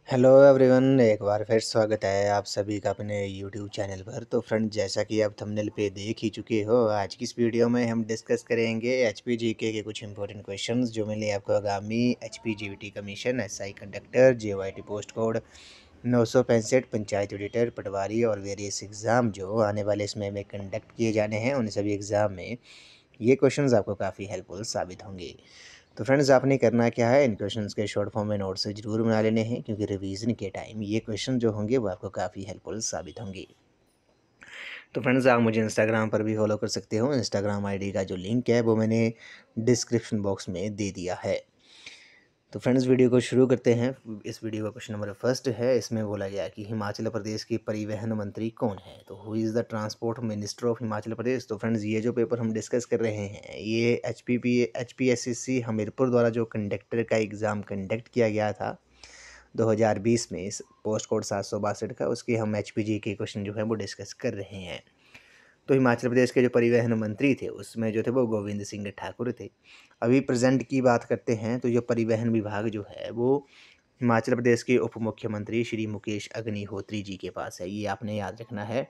Hello everyone, एक बार फिर स्वागत है आप सभी का अपने यूट्यूब चैनल पर। तो फ्रेंड, जैसा कि आप थंबनेल पे देख ही चुके हो, आज की इस वीडियो में हम डिस्कस करेंगे एचपीजीके के कुछ इंपॉर्टेंट क्वेश्चंस जो मिले आपको आगामी HPGT commission, SI conductor, JYT post code 965, panchayat auditor, पटवारी और वेरियस एग्ज़ाम जो आने वाले समय में कंडक्ट किए जाने हैं, उन सभी एग्ज़ाम में ये क्वेश्चंस आपको काफ़ी हेल्पफुल साबित होंगे। तो फ्रेंड्स, आपने करना क्या है, इन क्वेश्चंस के शॉर्ट फॉर्म में नोट्स ज़रूर बना लेने हैं, क्योंकि रिवीजन के टाइम ये क्वेश्चन जो होंगे वो आपको काफ़ी हेल्पफुल साबित होंगे। तो फ्रेंड्स, आप मुझे इंस्टाग्राम पर भी फॉलो कर सकते हो। इंस्टाग्राम आईडी का जो लिंक है वो मैंने डिस्क्रिप्शन बॉक्स में दे दिया है। तो फ्रेंड्स, वीडियो को शुरू करते हैं। इस वीडियो का क्वेश्चन नंबर फर्स्ट है। इसमें बोला गया कि हिमाचल प्रदेश के परिवहन मंत्री कौन है। तो who is the transport minister of Himachal Pradesh. तो फ्रेंड्स, ये जो पेपर हम डिस्कस कर रहे हैं, ये एचपीएससी हमीरपुर द्वारा जो कंडक्टर का एग्ज़ाम कंडक्ट किया गया था 2020 में, इस पोस्ट कोड 762 का, उसके हम एचपीजी के क्वेश्चन जो है वो डिस्कस कर रहे हैं। तो हिमाचल प्रदेश के जो परिवहन मंत्री थे उसमें जो थे वो गोविंद सिंह ठाकुर थे। अभी प्रेजेंट की बात करते हैं तो जो परिवहन विभाग जो है वो हिमाचल प्रदेश के उप मुख्यमंत्री श्री मुकेश अग्निहोत्री जी के पास है। ये आपने याद रखना है।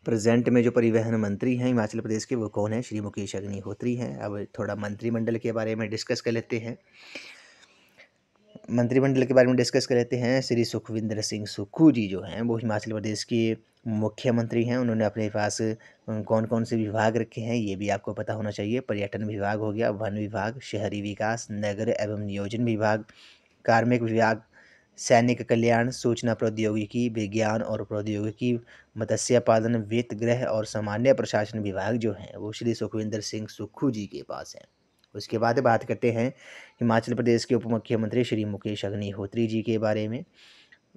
प्रेजेंट में जो परिवहन मंत्री हैं हिमाचल प्रदेश के वो कौन है, श्री मुकेश अग्निहोत्री हैं। अब थोड़ा मंत्रिमंडल के बारे में डिस्कस कर लेते हैं। मंत्रिमंडल के बारे में डिस्कस कर लेते हैं। श्री सुखविंदर सिंह सुक्खू जी जो हैं वो हिमाचल प्रदेश के मुख्यमंत्री हैं। उन्होंने अपने पास कौन कौन से विभाग रखे हैं ये भी आपको पता होना चाहिए। पर्यटन विभाग हो गया, वन विभाग, शहरी विकास, नगर एवं नियोजन विभाग, कार्मिक विभाग, सैनिक कल्याण, सूचना प्रौद्योगिकी, विज्ञान और प्रौद्योगिकी, मत्स्य पालन, वित्त, गृह और सामान्य प्रशासन विभाग जो हैं वो श्री सुखविंदर सिंह सुक्खू जी के पास हैं। उसके बाद बात करते हैं हिमाचल प्रदेश के उप मुख्यमंत्री श्री मुकेश अग्निहोत्री जी के बारे में।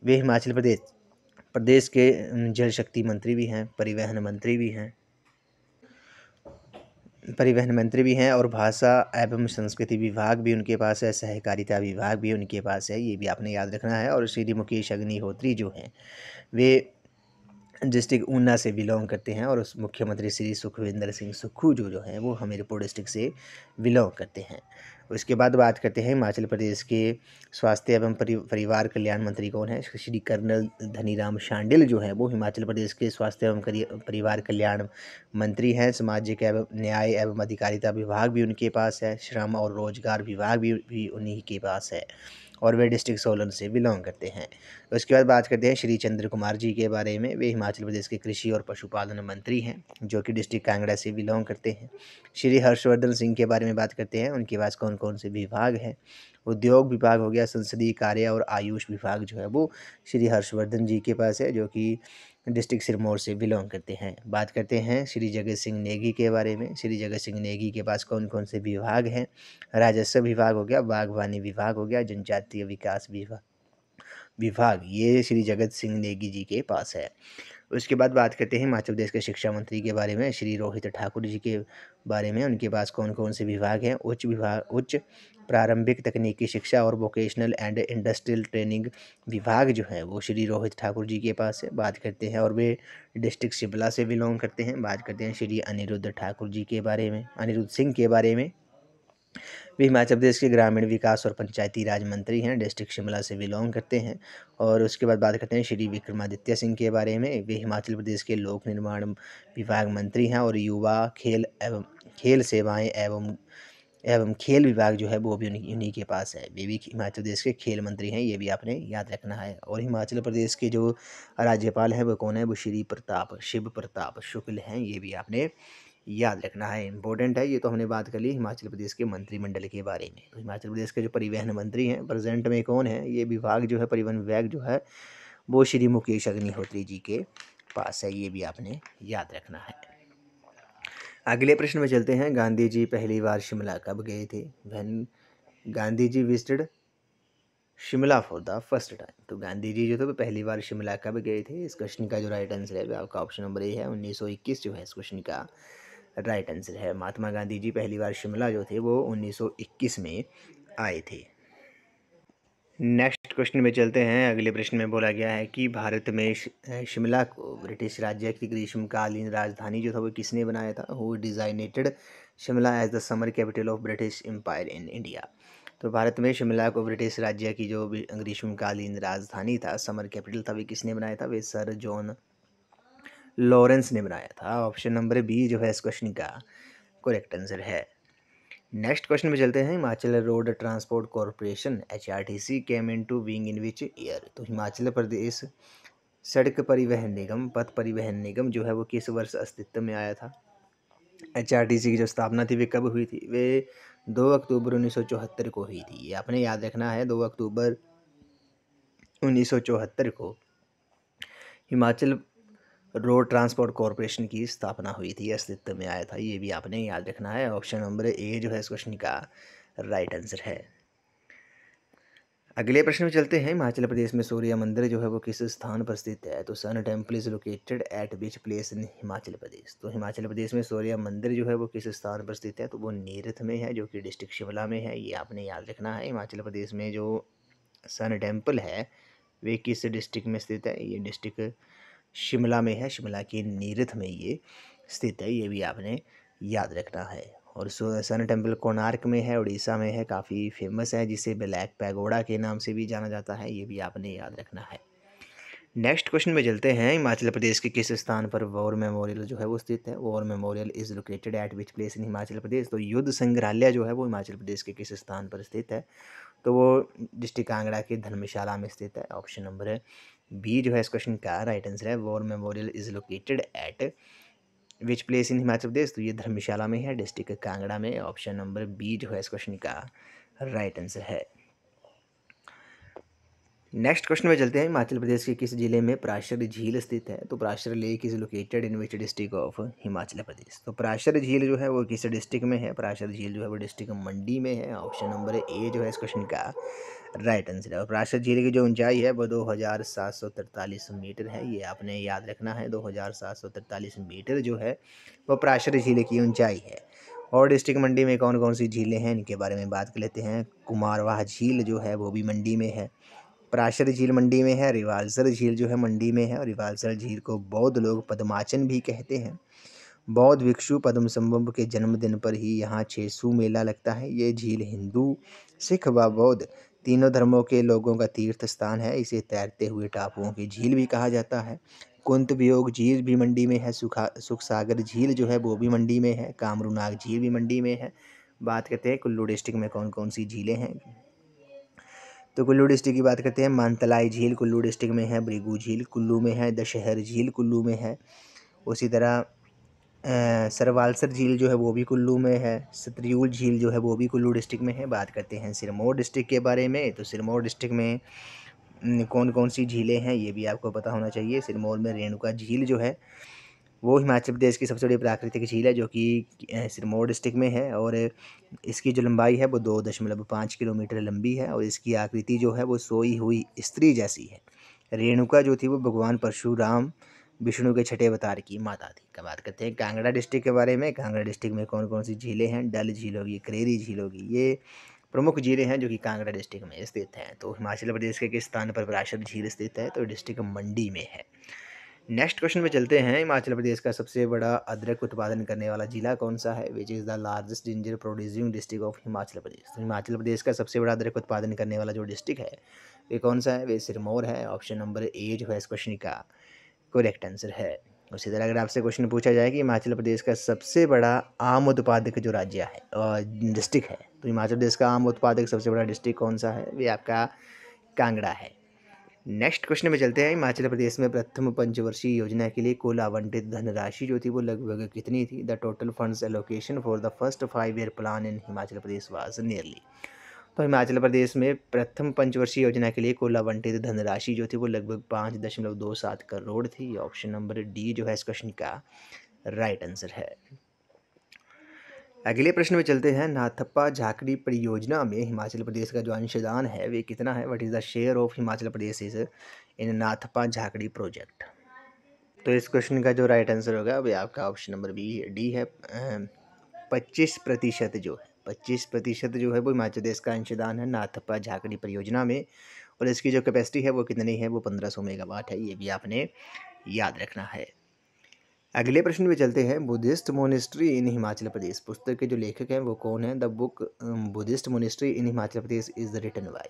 वे हिमाचल प्रदेश के जल शक्ति मंत्री भी हैं, परिवहन मंत्री भी हैं और भाषा एवं संस्कृति विभाग भी उनके पास है, सहकारिता विभाग भी उनके पास है। ये भी आपने याद रखना है। और श्री मुकेश अग्निहोत्री जो हैं वे डिस्ट्रिक्ट ऊना से बिलोंग करते हैं और उस मुख्यमंत्री श्री सुखविंदर सिंह सुक्खू जो हैं वो हमीरपुर डिस्ट्रिक्ट से बिलोंग करते हैं। उसके बाद बात करते हैं हिमाचल प्रदेश के स्वास्थ्य एवं परिवार कल्याण मंत्री कौन है। श्री कर्नल धनीराम शांडिल जो है वो हिमाचल प्रदेश के स्वास्थ्य एवं परिवार कल्याण मंत्री हैं। सामाजिक एवं न्याय एवं अधिकारिता विभाग भी उनके पास है। श्रम और रोजगार विभाग भी उन्हीं के पास है और वे डिस्ट्रिक्ट सोलन से बिलोंग करते हैं। उसके बाद बात करते हैं श्री चंद्र कुमार जी के बारे में। वे हिमाचल प्रदेश के कृषि और पशुपालन मंत्री हैं जो कि डिस्ट्रिक्ट कांगड़ा से बिलोंग करते हैं। श्री हर्षवर्धन सिंह के बारे में बात करते हैं। उनके पास कौन कौन से विभाग हैं। उद्योग विभाग हो गया, संसदीय कार्य और आयुष विभाग जो है वो श्री हर्षवर्धन जी के पास है जो कि डिस्ट्रिक्ट सिरमौर से बिलोंग करते हैं। बात करते हैं श्री जगत सिंह नेगी के बारे में। श्री जगत सिंह नेगी के पास कौन कौन से विभाग हैं। राजस्व विभाग हो गया, बागवानी विभाग हो गया, जनजातीय विकास विभाग ये श्री जगत सिंह नेगी जी के पास है। उसके बाद बात करते हैं हिमाचल प्रदेश के शिक्षा मंत्री के बारे में, श्री रोहित ठाकुर जी के बारे में। उनके पास कौन कौन से विभाग हैं। उच्च प्रारंभिक तकनीकी शिक्षा और वोकेशनल एंड इंडस्ट्रियल ट्रेनिंग विभाग जो है वो श्री रोहित ठाकुर जी के पास है। बात करते हैं और वे डिस्ट्रिक्ट शिमला से बिलोंग करते हैं। बात करते हैं श्री अनिरुद्ध ठाकुर जी के बारे में, अनिरुद्ध सिंह के बारे में। वे हिमाचल प्रदेश के ग्रामीण विकास और पंचायती राज मंत्री हैं, डिस्ट्रिक्ट शिमला से बिलोंग करते हैं। और उसके बाद बात करते हैं श्री विक्रमादित्य सिंह के बारे में। वे हिमाचल प्रदेश के लोक निर्माण विभाग मंत्री हैं और युवा खेल सेवाएं एवं खेल विभाग जो है वो भी उन्हीं के पास है। वे भी हिमाचल प्रदेश के खेल मंत्री हैं, ये भी आपने याद रखना है। और हिमाचल प्रदेश के जो राज्यपाल हैं वो कौन है, वो श्री शिव प्रताप शुक्ल हैं, ये भी आपने याद रखना है। इंपॉर्टेंट है। ये तो हमने बात कर ली हिमाचल प्रदेश के मंत्रिमंडल के बारे में। तो हिमाचल प्रदेश के जो परिवहन मंत्री हैं प्रेजेंट में कौन है, ये विभाग जो है परिवहन विभाग जो है वो श्री मुकेश अग्निहोत्री जी के पास है, ये भी आपने याद रखना है। अगले प्रश्न में चलते हैं। गांधी जी पहली बार शिमला कब गए थे। When Gandhi ji visited Shimla for the first time. तो गांधी जी जो थे वो पहली बार शिमला कब गए थे। इस क्वेश्चन का जो राइट आंसर है आपका ऑप्शन नंबर ए है, 1921 जो है इस क्वेश्चन का राइट आंसर है। महात्मा गांधी जी पहली बार शिमला जो थे वो 1921 में आए थे। नेक्स्ट क्वेश्चन में चलते हैं। अगले प्रश्न में बोला गया है कि भारत में शिमला को ब्रिटिश राज्य की ग्रीष्मकालीन राजधानी जो था वो किसने बनाया था। Who designated Shimla as the summer capital of British Empire in India. तो भारत में शिमला को ब्रिटिश राज्य की जो ग्रीष्मकालीन राजधानी था, समर कैपिटल था, वे किसने बनाया था? वे सर जॉन लॉरेंस ने बनाया था। ऑप्शन नंबर बी जो है इस क्वेश्चन का करेक्ट आंसर है। नेक्स्ट क्वेश्चन में चलते हैं। Himachal road transport corporation HRTC came into being in which year? तो हिमाचल प्रदेश सड़क परिवहन निगम, पथ परिवहन निगम जो है वो किस वर्ष अस्तित्व में आया था? HRTC की जो स्थापना थी वे कब हुई थी? वे 2 अक्टूबर 1974 को हुई थी। ये आपने याद रखना है, 2 अक्टूबर 1974 को हिमाचल रोड ट्रांसपोर्ट कॉरपोरेशन की स्थापना हुई थी, अस्तित्व में आया था। ये भी आपने याद रखना है। ऑप्शन नंबर ए जो है इस क्वेश्चन का राइट आंसर है। अगले प्रश्न में चलते हैं। हिमाचल प्रदेश में सूर्य मंदिर जो है वो किस स्थान पर स्थित है? तो sun temple is located at which place in Himachal Pradesh? तो हिमाचल प्रदेश में सूर्य मंदिर जो है वो किस स्थान पर स्थित है? तो वो नीरथ में है, जो कि डिस्ट्रिक्ट शिमला में है। ये आपने याद रखना है। हिमाचल प्रदेश में जो सन टेम्पल है वे किस डिस्ट्रिक्ट में स्थित है? ये डिस्ट्रिक्ट शिमला में है, शिमला के नीरथ में ये स्थित है। ये भी आपने याद रखना है। और सन टेम्पल कोणार्क में है, उड़ीसा में है, काफ़ी फेमस है, जिसे ब्लैक पैगोडा के नाम से भी जाना जाता है। ये भी आपने याद रखना है। नेक्स्ट क्वेश्चन में चलते हैं। हिमाचल प्रदेश के किस स्थान पर वॉर मेमोरियल जो है वो स्थित है? War memorial is located at which place in Himachal Pradesh? तो युद्ध संग्रहालय जो है वो हिमाचल प्रदेश के किस स्थान पर स्थित है? तो वो डिस्ट्रिक्ट कांगड़ा के धर्मशाला में स्थित है। ऑप्शन नंबर बी जो है इस क्वेश्चन का राइट आंसर है। War memorial is located at which place in Himachal Pradesh? तो ये धर्मशाला में है, डिस्ट्रिक्ट कांगड़ा में। ऑप्शन नंबर बी जो है इस क्वेश्चन का राइट आंसर है। नेक्स्ट क्वेश्चन में चलते हैं। हिमाचल प्रदेश के किस जिले में पराशर झील स्थित है? तो Parashar lake is located in which district of Himachal Pradesh? तो पराशर झील जो है वो किस डिस्ट्रिक्ट में है? पराशर झील जो है वो डिस्ट्रिक्ट मंडी में है। ऑप्शन नंबर ए जो है इस क्वेश्चन का राइट आंसर है। और पराशर झील की जो ऊंचाई है वो 2743 मीटर है। ये आपने याद रखना है, 2743 मीटर जो है वो पराशर झील की ऊंचाई है। और डिस्ट्रिक्ट मंडी में कौन कौन सी झीलें हैं इनके बारे में बात कर लेते हैं। कुमारवाह झील जो है वो भी मंडी में है, पराशर झील मंडी में है, रिवाल्सर झील जो है मंडी में है। और रिवाल्सर झील को बौद्ध लोग पद्माचन भी कहते हैं। बौद्ध भिक्षु पद्मसंभव के जन्मदिन पर ही यहाँ छेसू मेला लगता है। ये झील हिंदू, सिख व बौद्ध तीनों धर्मों के लोगों का तीर्थ स्थान है। इसे तैरते हुए टापुओं की झील भी कहा जाता है। कुंत वियोग झील भी मंडी में है। सुख सागर झील जो है वो भी मंडी में है। कामरूनाग झील भी मंडी में है। बात करते हैं कुल्लू डिस्ट्रिक्ट में कौन कौन सी झीलें हैं। तो कुल्लू डिस्ट्रिक्ट की बात करते हैं। मानतलाई झील कुल्लू डिस्ट्रिक्ट में है। भृगु झील कुल्लू में है। दशहर झील कुल्लू में है। उसी तरह सरवालसर झील जो है वो भी कुल्लू में है। सतरियूल झील जो है वो भी कुल्लू डिस्ट्रिक्ट में है। बात करते हैं सिरमौर डिस्ट्रिक्ट के बारे में। तो सिरमौर डिस्ट्रिक्ट में कौन कौन सी झीलें हैं ये भी आपको पता होना चाहिए। सिरमौर में रेणुका झील जो है वो हिमाचल प्रदेश की सबसे बड़ी प्राकृतिक झील है, जो कि सिरमौर डिस्ट्रिक्ट में है। और इसकी जो लंबाई है वो 2.5 किलोमीटर लंबी है। और इसकी आकृति जो है वो सोई हुई स्त्री जैसी है। रेणुका जो थी वो भगवान परशुराम विष्णु के छठे अवतार की माता थी। का बात करते हैं कांगड़ा डिस्ट्रिक्ट के बारे में। कांगड़ा डिस्ट्रिक्ट में कौन कौन सी झीलें हैं। डल झील होगी, करेरी झील होगी, ये प्रमुख झीलें हैं जो कि कांगड़ा डिस्ट्रिक्ट में स्थित हैं। तो हिमाचल प्रदेश के किस स्थान पर पराशर झील स्थित है? तो डिस्ट्रिक्ट मंडी में है। नेक्स्ट क्वेश्चन में चलते हैं। हिमाचल प्रदेश का सबसे बड़ा अदरक उत्पादन करने वाला जिला कौन सा है? Which is the largest ginger producing district of Himachal Pradesh? तो हिमाचल प्रदेश का सबसे बड़ा अदरक उत्पादन करने वाला जो डिस्ट्रिक्ट है वे कौन सा है? वे सिरमौर है। ऑप्शन नंबर ए जो है इस क्वेश्चन का करेक्ट आंसर है। उसी तरह अगर आपसे क्वेश्चन पूछा जाए कि हिमाचल प्रदेश का सबसे बड़ा आम उत्पादक जो राज्य है और डिस्ट्रिक्ट है, तो हिमाचल प्रदेश का आम उत्पादक सबसे बड़ा डिस्ट्रिक्ट कौन सा है? वे आपका कांगड़ा है। नेक्स्ट क्वेश्चन में चलते हैं। हिमाचल प्रदेश में प्रथम पंचवर्षीय योजना के लिए कुल आवंटित धनराशि जो थी वो लगभग कितनी थी? The total funds allocation for the first 5 year plan in Himachal Pradesh was nearly? तो हिमाचल प्रदेश में प्रथम पंचवर्षीय योजना के लिए कुल आवंटित धनराशि जो थी वो लगभग 5.27 करोड़ थी। ऑप्शन नंबर डी जो है इस क्वेश्चन का राइट आंसर है। अगले प्रश्न में चलते हैं। नाथप्पा झाकड़ी परियोजना में हिमाचल प्रदेश का जो अंशदान है वे कितना है? What is the share of Himachal Pradesh is in Nathpa Jhakri project? तो इस क्वेश्चन का जो राइट आंसर होगा वो आपका ऑप्शन नंबर बी डी है। 25% जो है 25% जो है वो हिमाचल प्रदेश का अंशदान है नाथप्पा झाकड़ी परियोजना में। और इसकी जो कैपेसिटी है वो कितनी है? वो 1500 मेगावाट है। ये भी आपने याद रखना है। अगले प्रश्न पे चलते हैं। Buddhist monastery in Himachal Pradesh, पुस्तक के जो लेखक हैं वो कौन है? The book Buddhist monastery in Himachal Pradesh is written by.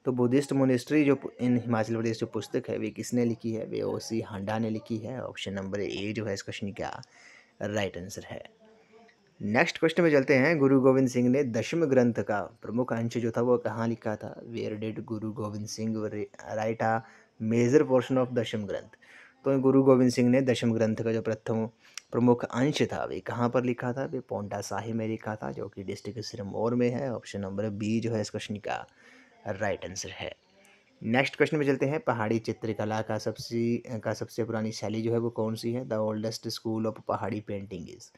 तो बुद्धिस्ट मोनेस्ट्री जो इन हिमाचल प्रदेश जो पुस्तक है वे किसने लिखी है? वे ओसी हांडा ने लिखी है। ऑप्शन नंबर ए जो है इस क्वेश्चन का राइट आंसर है। नेक्स्ट क्वेश्चन में चलते हैं। गुरु गोविंद सिंह ने दशम ग्रंथ का प्रमुख अंश जो था वो कहाँ लिखा था? Where did Guru Gobind Singh write a major portion of Dasam Granth. तो गुरु गोविंद सिंह ने दशम ग्रंथ का जो प्रथम प्रमुख अंश था वे कहाँ पर लिखा था? वे पौंटा साहिब में लिखा था, जो कि डिस्ट्रिक्ट सिरमौर में है। ऑप्शन नंबर बी जो है इस क्वेश्चन का राइट आंसर है। नेक्स्ट क्वेश्चन में चलते हैं। पहाड़ी चित्रकला का सबसे पुरानी शैली जो है वो कौन सी है? द ओल्डेस्ट स्कूल ऑफ पहाड़ी पेंटिंग इज।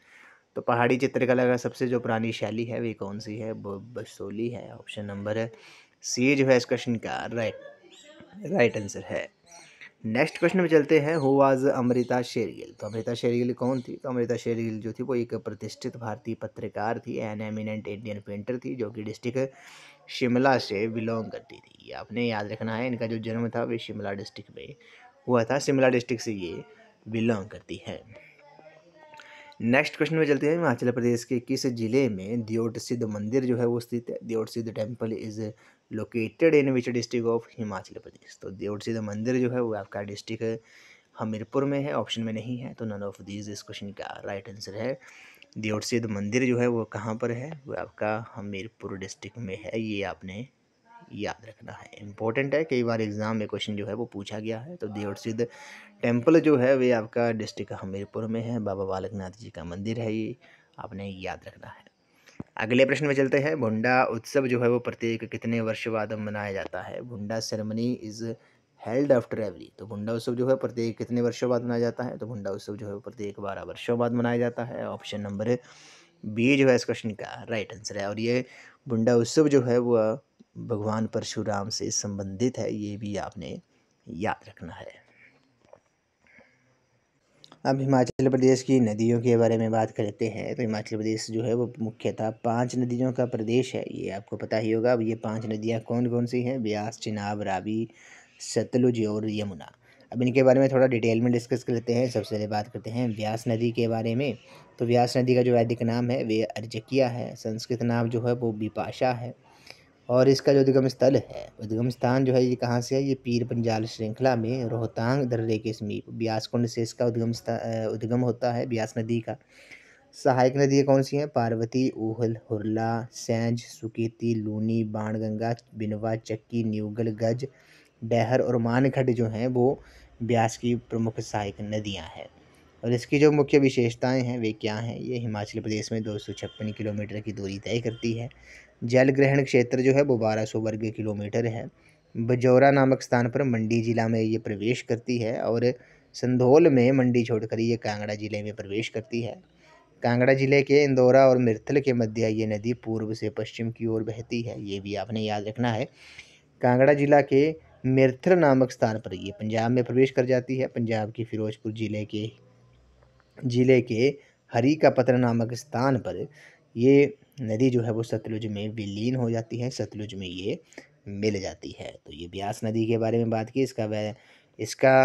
तो पहाड़ी चित्रकला का सबसे जो पुरानी शैली है वे कौन सी है? वो बसोली है। ऑप्शन नंबर सी जो है इस क्वेश्चन का राइट आंसर है। नेक्स्ट क्वेश्चन में चलते हैं। Who was Amrita Shergil. तो अमृता शेरगिल कौन थी? तो अमृता शेरगिल जो थी वो एक प्रतिष्ठित भारतीय पत्रकार थी, एन एमिनेंट इंडियन पेंटर थी, जो कि डिस्ट्रिक्ट शिमला से बिलोंग करती थी। आपने याद रखना है इनका जो जन्म था वे शिमला डिस्ट्रिक्ट में हुआ था। शिमला डिस्ट्रिक्ट से ये बिलोंग करती है। नेक्स्ट क्वेश्चन में चलते हैं। हिमाचल प्रदेश के किस जिले में दियोट सिद्ध मंदिर जो है वो स्थित है? Deot Sidh temple is located in which district of Himachal Pradesh. तो दियोट सिद्ध मंदिर जो है वो आपका डिस्ट्रिक्ट हमीरपुर में है। ऑप्शन में नहीं है, तो नन ऑफ दीज इस क्वेश्चन का राइट आंसर है। दियोट सिद्ध मंदिर जो है वो कहाँ पर है? वो आपका हमीरपुर डिस्ट्रिक्ट में है। ये आपने याद रखना है, इंपॉर्टेंट है, कई बार एग्जाम में क्वेश्चन जो है वो पूछा गया है। तो दियोट सिद्ध टेम्पल जो है वे आपका डिस्ट्रिक्ट हमीरपुर में है। बाबा बालकनाथ जी का मंदिर है, ये आपने याद रखना है। अगले प्रश्न में चलते हैं। भुंडा उत्सव जो है वो प्रत्येक कितने वर्ष बाद मनाया जाता है? भुंडा ceremony is held after every. तो भुंडा उत्सव जो है प्रत्येक कितने वर्षों बाद मनाया जाता है? तो भुंडा उत्सव जो है प्रत्येक 12 वर्षों बाद मनाया जाता है। ऑप्शन नंबर बी जो है इस क्वेश्चन का राइट आंसर है। और ये भुंडा उत्सव जो है वो भगवान परशुराम से संबंधित है, ये भी आपने याद रखना है। अब हिमाचल प्रदेश की नदियों के बारे में बात करते हैं। तो हिमाचल प्रदेश जो है वो मुख्यतः 5 नदियों का प्रदेश है, ये आपको पता ही होगा। अब ये 5 नदियाँ कौन कौन सी हैं? ब्यास, चिनाब, रावी, सतलुज और यमुना। अब इनके बारे में थोड़ा डिटेल में डिस्कस करते हैं। सबसे पहले बात करते हैं ब्यास नदी के बारे में। तो ब्यास नदी का जो वैदिक नाम है वे अर्जकिया है। संस्कृत नाम जो है वो विपाशा है। और इसका जो उद्गम स्थल है, उद्गम स्थान जो है ये कहाँ से है? ये पीर पंजाल श्रृंखला में रोहतांग दर्रे के समीप ब्यास कुंड से इसका उद्गम होता है ब्यास नदी का। सहायक नदियाँ कौन सी हैं? पार्वती, ऊहल, हुरला, सैंज, सुकेती, लूनी, बाणगंगा, बिनवा, चक्की, न्यूगल, गज, डैहर और मानखड़ जो हैं वो ब्यास की प्रमुख सहायक नदियाँ हैं। और इसकी जो मुख्य विशेषताएं हैं वे क्या हैं? ये हिमाचल प्रदेश में 256 किलोमीटर की दूरी तय करती है। जल ग्रहण क्षेत्र जो है वो 1200 वर्ग किलोमीटर है। बजौरा नामक स्थान पर मंडी जिला में ये प्रवेश करती है। और संधोल में मंडी छोड़कर ये कांगड़ा जिले में प्रवेश करती है। कांगड़ा जिले के इंदौरा और मिर्थल के मध्य ये नदी पूर्व से पश्चिम की ओर बहती है, ये भी आपने याद रखना है। कांगड़ा जिला के मिर्थल नामक स्थान पर ये पंजाब में प्रवेश कर जाती है। पंजाब की फिरोजपुर जिले के हरी का पत्र नामक स्थान पर ये नदी जो है वो सतलुज में विलीन हो जाती है, सतलुज में ये मिल जाती है। तो ये ब्यास नदी के बारे में बात की। इसका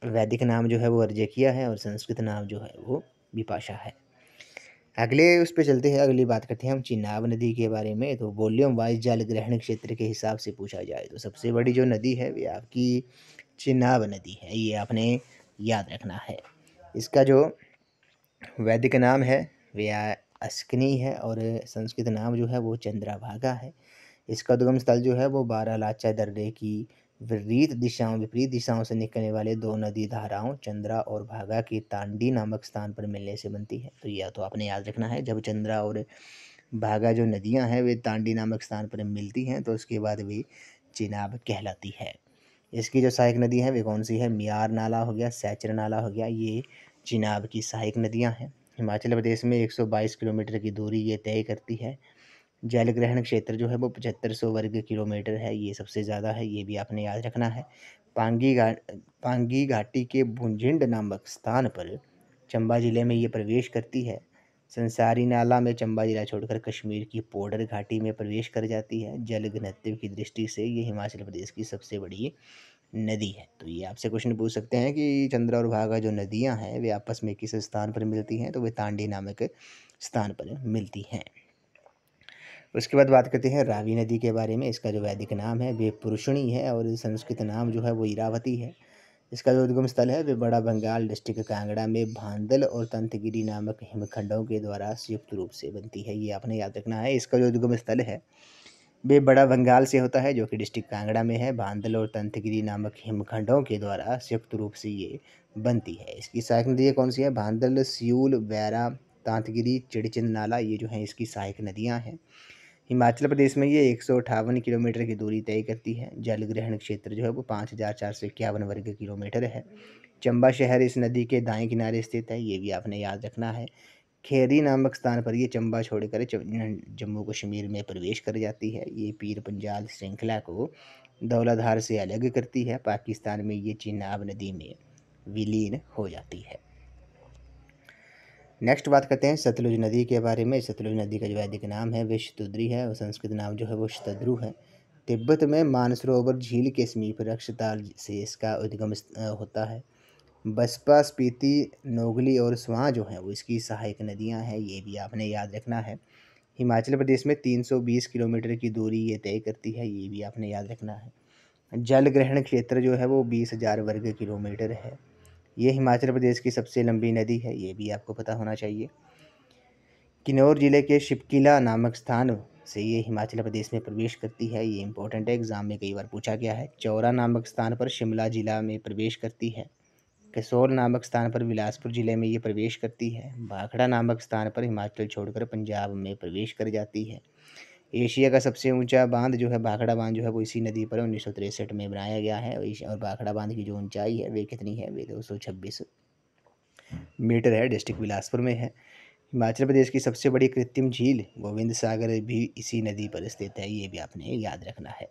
वैदिक नाम जो है वो अर्जकिया है और संस्कृत नाम जो है वो विपाशा है। अगले उस पे चलते हैं, अगली बात करते हैं हम चिनाब नदी के बारे में। तो वॉल्यूम वाइज जल ग्रहण क्षेत्र के हिसाब से पूछा जाए तो सबसे बड़ी जो नदी है वे आपकी चिनाब नदी है, ये आपने याद रखना है। इसका जो वैदिक नाम है वे अस्कनी है और संस्कृत नाम जो है वो चंद्रभागा है। इसका उद्गम स्थल जो है वो बारालाचा दर्रे की विपरीत दिशाओं से निकलने वाले दो नदी धाराओं चंद्रा और भागा की तांडी नामक स्थान पर मिलने से बनती है। तो यह तो आपने याद रखना है, जब चंद्रा और भागा जो नदियां हैं वे तांडी नामक स्थान पर मिलती हैं तो उसके बाद वे चिनाब कहलाती है। इसकी जो सहायक नदी है वे कौन सी है? मियार नाला हो गया, सैचर नाला हो गया, ये चिनाब की सहायक नदियां हैं। हिमाचल प्रदेश में 122 किलोमीटर की दूरी ये तय करती है। जल ग्रहण क्षेत्र जो है वो 7500 वर्ग किलोमीटर है, ये सबसे ज़्यादा है, ये भी आपने याद रखना है। पांगी घाटी के भुंजिंड नामक स्थान पर चंबा जिले में ये प्रवेश करती है। संसारी नाला में चंबा जिला छोड़कर कश्मीर की पोडर घाटी में प्रवेश कर जाती है। जल घनत्व की दृष्टि से ये हिमाचल प्रदेश की सबसे बड़ी नदी है। तो ये आपसे क्वेश्चन पूछ सकते हैं कि चंद्रभागा जो नदियाँ हैं वे आपस में किस स्थान पर मिलती हैं, तो वे तांडी नामक स्थान पर मिलती हैं। उसके बाद बात करते हैं रावी नदी के बारे में। इसका जो वैदिक नाम है वे पुरुषणी है और संस्कृत नाम जो है वो इरावती है। इसका जो उद्गम स्थल है वे बड़ा बंगाल डिस्ट्रिक्ट कांगड़ा में भांदल और तंतगिरी नामक हिमखंडों के द्वारा संयुक्त रूप से बनती है। ये आपने याद रखना है। इसका जो उद्गम स्थल है वे बड़ा बंगाल से होता है जो कि डिस्ट्रिक्ट कांगड़ा में है। भांदल और तंतगिरी नामक हिमखंडों के द्वारा संयुक्त रूप से ये बनती है। इसकी सहायक नदियाँ कौन सी है? भांदल, सियूल, बैरा, तांतगिरी, चिड़चिंद नाला, ये जो हैं इसकी सहायक नदियाँ हैं। हिमाचल प्रदेश में ये 158 किलोमीटर की दूरी तय करती है। जल ग्रहण क्षेत्र जो है वो 5451 वर्ग किलोमीटर है। चंबा शहर इस नदी के दाएं किनारे स्थित है। ये भी आपने याद रखना है। खेरी नामक स्थान पर ये चंबा छोड़कर जम्मू कश्मीर में प्रवेश कर जाती है। ये पीर पंजाल श्रृंखला को धौलाधार से अलग करती है। पाकिस्तान में ये चिनाब नदी में विलीन हो जाती है। नेक्स्ट बात करते हैं सतलुज नदी के बारे में। सतलुज नदी का जो वैदिक नाम है वे शतुद्री है और संस्कृत नाम जो है वो शतद्रु है। तिब्बत में मानसरोवर झील के समीप रक्षताल से इसका उद्गम होता है। बसपा, स्पीति, नोगली और स्वां जो है वो इसकी सहायक नदियां हैं। ये भी आपने याद रखना है। हिमाचल प्रदेश में 320 किलोमीटर की दूरी ये तय करती है। ये भी आपने याद रखना है। जल ग्रहण क्षेत्र जो है वो 20,000 वर्ग किलोमीटर है। ये हिमाचल प्रदेश की सबसे लंबी नदी है। ये भी आपको पता होना चाहिए। किन्नौर जिले के शिपकिला नामक स्थान से ये हिमाचल प्रदेश में प्रवेश करती है। ये इंपॉर्टेंट है, एग्जाम में कई बार पूछा गया है। चौरा नामक स्थान पर शिमला जिला में प्रवेश करती है। कसोल नामक स्थान पर बिलासपुर जिले में ये प्रवेश करती है। भाखड़ा नामक स्थान पर हिमाचल छोड़कर पंजाब में प्रवेश कर जाती है। एशिया का सबसे ऊंचा बांध जो है भाखड़ा बांध जो है वो इसी नदी पर 1963 में बनाया गया है। और भाखड़ा बांध की जो ऊंचाई है वे कितनी है? वे 226 मीटर है। डिस्ट्रिक्ट बिलासपुर में है। हिमाचल प्रदेश की सबसे बड़ी कृत्रिम झील गोविंद सागर भी इसी नदी पर स्थित है। ये भी आपने याद रखना है।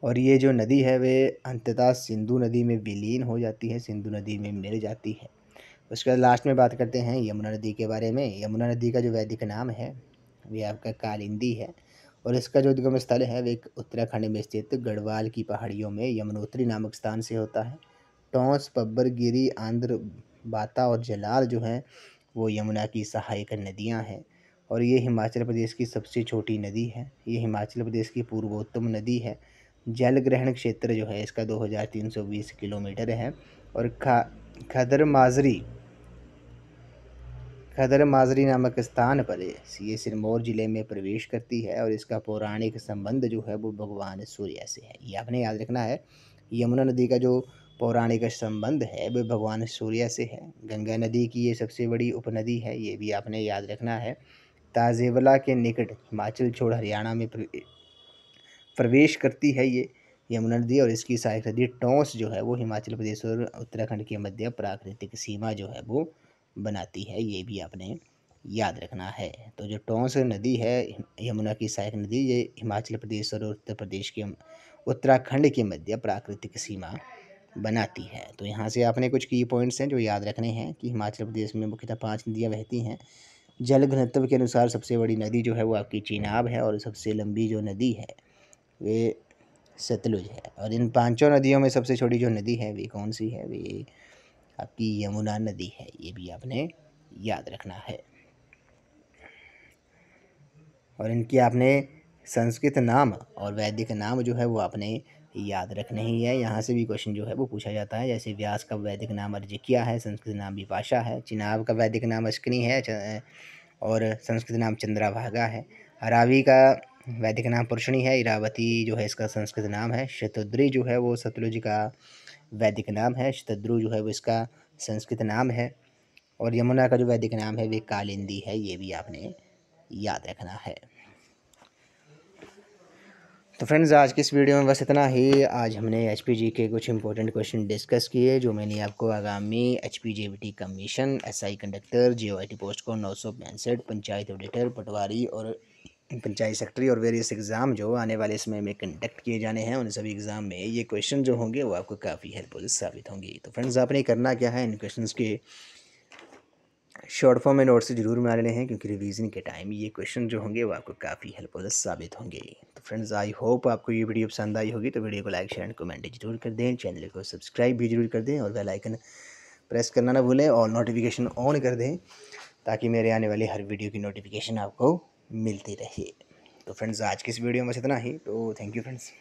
और ये जो नदी है वे अंततः सिंधु नदी में विलीन हो जाती है, सिंधु नदी में मिल जाती है। उसके बाद लास्ट में बात करते हैं यमुना नदी के बारे में। यमुना नदी का जो वैदिक नाम है वे आपका कालिंदी है और इसका जो उद्गम स्थल है वे उत्तराखंड में स्थित गढ़वाल की पहाड़ियों में यमुनोत्री नामक स्थान से होता है। टोंस, पब्बर, गिरी, आंध्र, बाता और जलाल जो हैं वो यमुना की सहायक नदियां हैं और ये हिमाचल प्रदेश की सबसे छोटी नदी है। ये हिमाचल प्रदेश की पूर्वोत्तम नदी है। जल ग्रहण क्षेत्र जो है इसका 2320 किलोमीटर है और खदर माजरी नामक स्थान पर ये सिरमौर जिले में प्रवेश करती है और इसका पौराणिक संबंध जो है वो भगवान सूर्य से है। ये आपने याद रखना है। यमुना नदी का जो पौराणिक संबंध है वह भगवान सूर्य से है। गंगा नदी की ये सबसे बड़ी उपनदी है। ये भी आपने याद रखना है। ताजेवला के निकट हिमाचल छोड़ हरियाणा में प्रवेश करती है ये यमुना नदी और इसकी सहायक नदी टोंस जो है वो हिमाचल प्रदेश और उत्तराखंड के मध्य प्राकृतिक सीमा जो है वो बनाती है। ये भी आपने याद रखना है। तो जो टोंस नदी है यमुना की सहायक नदी ये हिमाचल प्रदेश और उत्तर प्रदेश के उत्तराखंड के मध्य प्राकृतिक सीमा बनाती है। तो यहाँ से आपने कुछ की पॉइंट्स हैं जो याद रखने हैं कि हिमाचल प्रदेश में मुख्यतः 5 नदियाँ बहती हैं। जल घनत्व के अनुसार सबसे बड़ी नदी जो है वो आपकी चीनाब है और सबसे लंबी जो नदी है वे सतलुज है। और इन 5 नदियों में सबसे छोटी जो नदी है वे कौन सी है? वे आपकी यमुना नदी है। ये भी आपने याद रखना है। और इनकी आपने संस्कृत नाम और वैदिक नाम जो है वो आपने याद रखने ही है। यहाँ से भी क्वेश्चन जो है वो पूछा जाता है। जैसे व्यास का वैदिक नाम अर्जिकिया है, संस्कृत नाम विपाशा है। चिनाब का वैदिक नाम अश्किनी है और संस्कृत नाम चंद्रभागा है। रावी का वैदिक नाम पुरुषणी है। इरावती जो है इसका संस्कृत नाम है। शतुद्री जो है वो सतलुज का वैदिक नाम है। शतद्रु जो है वो इसका संस्कृत नाम है और यमुना का जो वैदिक नाम है वे कालिंदी है। ये भी आपने याद रखना है। तो फ्रेंड्स आज की इस वीडियो में बस इतना ही। आज हमने एचपीजी के कुछ इंपॉर्टेंट क्वेश्चन डिस्कस किए जो मैंने आपको आगामी एचपीजीबीटी कमीशन, एसआई कंडक्टर, जीओआईटी पोस्ट को 965, पंचायत ऑडिटर, पटवारी और पंचायत सेक्रेटरी और वेरियस एग्ज़ाम जो आने वाले समय में कंडक्ट किए जाने हैं उन सभी एग्ज़ाम में ये क्वेश्चन जो होंगे वो आपको काफ़ी हेल्पफुल साबित होंगे। तो फ्रेंड्स आपने करना क्या है, इन क्वेश्चंस के शॉर्ट फॉर्म में नोट्स ज़रूर बना लेने हैं क्योंकि रिवीजन के टाइम ये क्वेश्चन जो होंगे वो आपको काफ़ी हेल्पफुल साबित होंगे। तो फ्रेंड्स आई होप आपको ये वीडियो पसंद आई होगी, तो वीडियो को लाइक शेयर एंड कमेंट जरूर कर दें, चैनल को सब्सक्राइब भी जरूर कर दें और बेल आइकन प्रेस करना ना भूलें और नोटिफिकेशन ऑन कर दें ताकि मेरे आने वाली हर वीडियो की नोटिफिकेशन आपको मिलती रहे। तो फ्रेंड्स आज की इस वीडियो में बस इतना ही, तो थैंक यू फ्रेंड्स।